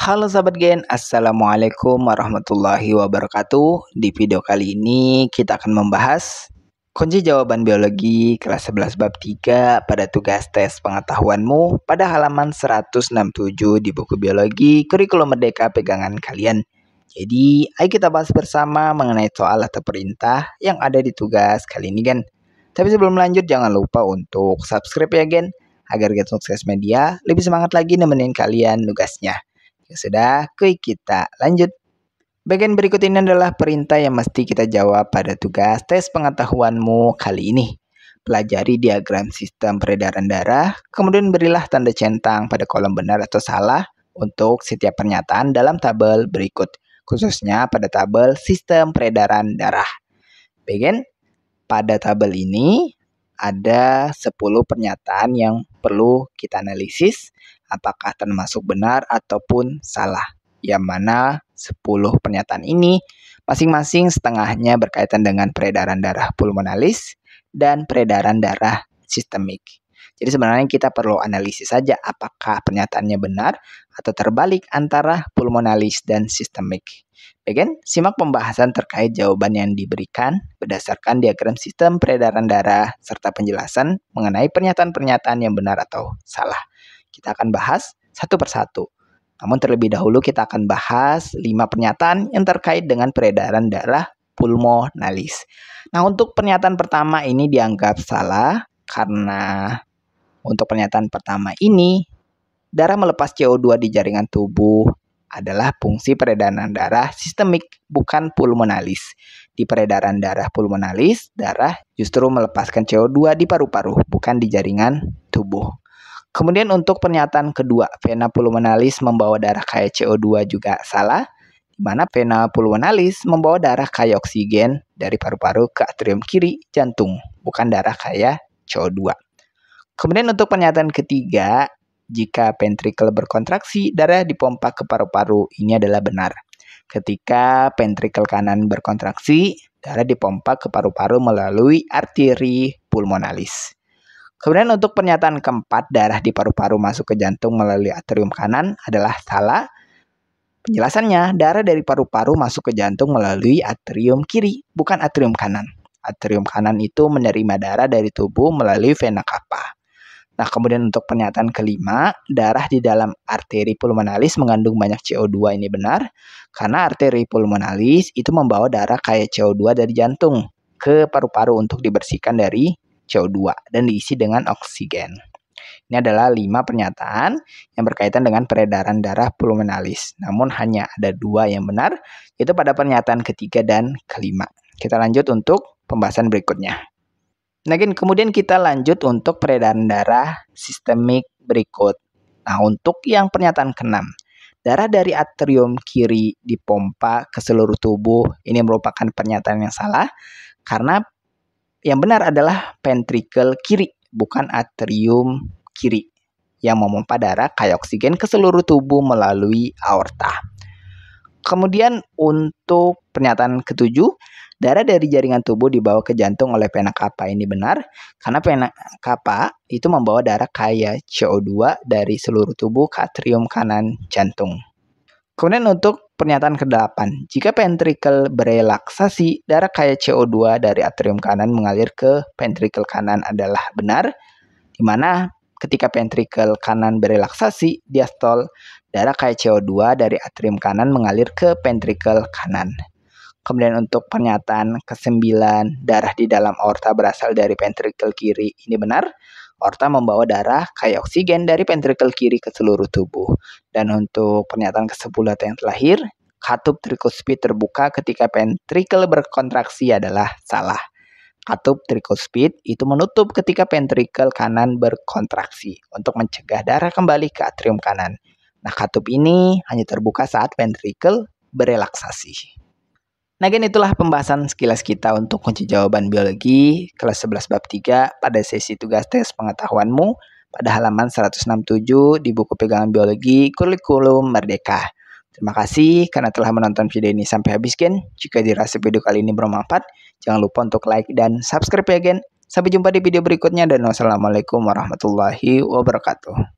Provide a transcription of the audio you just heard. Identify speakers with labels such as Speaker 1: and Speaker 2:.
Speaker 1: Halo sahabat Gen, Assalamualaikum warahmatullahi wabarakatuh. Di video kali ini kita akan membahas kunci jawaban biologi kelas 11 bab 3 pada tugas tes pengetahuanmu pada halaman 167 di buku biologi kurikulum merdeka pegangan kalian. Jadi, ayo kita bahas bersama mengenai soal atau perintah yang ada di tugas kali ini, Gen. Tapi sebelum lanjut, jangan lupa untuk subscribe ya, Gen, agar Gen Sukses Media lebih semangat lagi nemenin kalian tugasnya. Ya sudah, kita lanjut. Bagian berikut ini adalah perintah yang mesti kita jawab pada tugas tes pengetahuanmu kali ini. Pelajari diagram sistem peredaran darah, kemudian berilah tanda centang pada kolom benar atau salah untuk setiap pernyataan dalam tabel berikut, khususnya pada tabel sistem peredaran darah. Bagian pada tabel ini ada 10 pernyataan yang perlu kita analisis apakah termasuk benar ataupun salah. Yang mana 10 pernyataan ini masing-masing setengahnya berkaitan dengan peredaran darah pulmonalis dan peredaran darah sistemik. Jadi sebenarnya kita perlu analisis saja apakah pernyataannya benar atau terbalik antara pulmonalis dan sistemik. Bagian simak pembahasan terkait jawaban yang diberikan berdasarkan diagram sistem peredaran darah serta penjelasan mengenai pernyataan-pernyataan yang benar atau salah. Kita akan bahas satu persatu. Namun terlebih dahulu kita akan bahas 5 pernyataan yang terkait dengan peredaran darah pulmonalis. Nah, untuk pernyataan pertama ini dianggap salah karena untuk pernyataan pertama ini darah melepas CO2 di jaringan tubuh adalah fungsi peredaran darah sistemik, bukan pulmonalis. Di peredaran darah pulmonalis, darah justru melepaskan CO2 di paru-paru, bukan di jaringan tubuh. Kemudian untuk pernyataan kedua, vena pulmonalis membawa darah kaya CO2 juga salah, di mana vena pulmonalis membawa darah kaya oksigen dari paru-paru ke atrium kiri jantung, bukan darah kaya CO2. Kemudian untuk pernyataan ketiga, jika ventrikel berkontraksi, darah dipompa ke paru-paru. Ini adalah benar. Ketika ventrikel kanan berkontraksi, darah dipompa ke paru-paru melalui arteri pulmonalis. Kemudian untuk pernyataan keempat, darah di paru-paru masuk ke jantung melalui atrium kanan adalah salah. Penjelasannya, darah dari paru-paru masuk ke jantung melalui atrium kiri, bukan atrium kanan. Atrium kanan itu menerima darah dari tubuh melalui vena cava. Nah, kemudian untuk pernyataan kelima, darah di dalam arteri pulmonalis mengandung banyak CO2. Ini benar, karena arteri pulmonalis itu membawa darah kaya CO2 dari jantung ke paru-paru untuk dibersihkan dari CO2 dan diisi dengan oksigen. Ini adalah 5 pernyataan yang berkaitan dengan peredaran darah pulmonalis. Namun hanya ada 2 yang benar, yaitu pada pernyataan ketiga dan kelima. Kita lanjut untuk pembahasan berikutnya. Nah, kemudian kita lanjut untuk peredaran darah sistemik berikut. Nah, untuk yang pernyataan ke-6, darah dari atrium kiri dipompa ke seluruh tubuh. Ini merupakan pernyataan yang salah, karena yang benar adalah ventrikel kiri, bukan atrium kiri, yang memompa darah kaya oksigen ke seluruh tubuh melalui aorta. Kemudian untuk pernyataan ke-7, darah dari jaringan tubuh dibawa ke jantung oleh vena cava. Ini benar, karena vena cava itu membawa darah kaya CO2 dari seluruh tubuh ke atrium kanan jantung. Kemudian untuk pernyataan ke-8, jika ventrikel berelaksasi, darah kaya CO2 dari atrium kanan mengalir ke ventrikel kanan adalah benar, di mana ketika ventrikel kanan berelaksasi, diastol, darah kaya CO2 dari atrium kanan mengalir ke ventrikel kanan. Kemudian untuk pernyataan ke-9, darah di dalam aorta berasal dari ventrikel kiri. Ini benar, aorta membawa darah kaya oksigen dari ventrikel kiri ke seluruh tubuh. Dan untuk pernyataan ke-10 atau yang terakhir, katup trikuspid terbuka ketika ventrikel berkontraksi adalah salah. Katup trikuspid itu menutup ketika ventrikel kanan berkontraksi untuk mencegah darah kembali ke atrium kanan. Nah, katup ini hanya terbuka saat ventrikel berelaksasi. Nah, itulah pembahasan sekilas kita untuk kunci jawaban biologi kelas 11 bab 3 pada sesi tugas tes pengetahuanmu pada halaman 167 di buku pegangan biologi kurikulum merdeka. Terima kasih karena telah menonton video ini sampai habis, Gen. Jika dirasa video kali ini bermanfaat, jangan lupa untuk like dan subscribe ya, Gen. Sampai jumpa di video berikutnya dan wassalamualaikum warahmatullahi wabarakatuh.